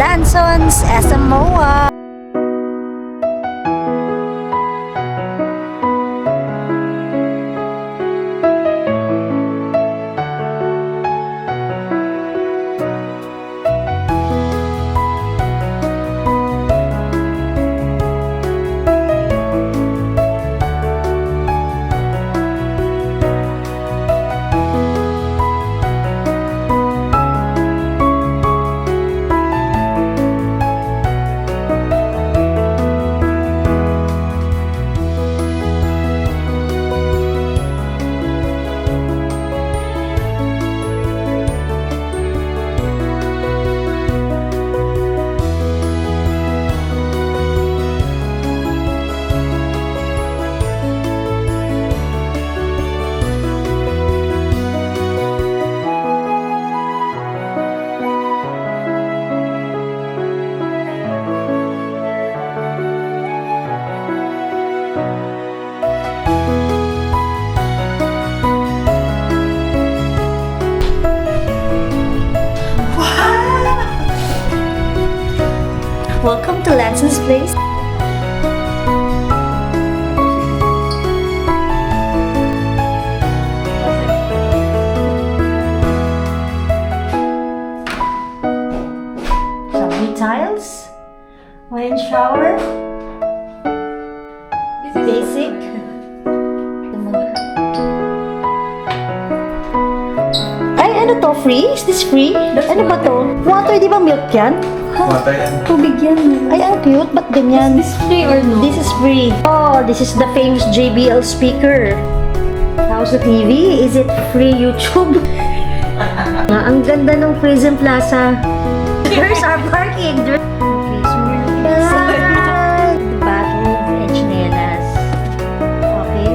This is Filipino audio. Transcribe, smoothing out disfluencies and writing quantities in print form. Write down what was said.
Lanson's SMOA. Welcome to Lanson's Place. Some new tiles, wine shower, basic. Ay, ano to? Free? Is this free? Ano ba to? Water, di ba milk yan? Water yan. Tubig yan. Ay, ang cute. Ba't ganyan? Is this free or no? This is free. Oh, this is the famous JBL speaker. How's the TV? Is it free YouTube? Ang ganda ng Prison Plaza. Where's our parking? Okay, so we're looking at the bathroom and chinelas. Okay.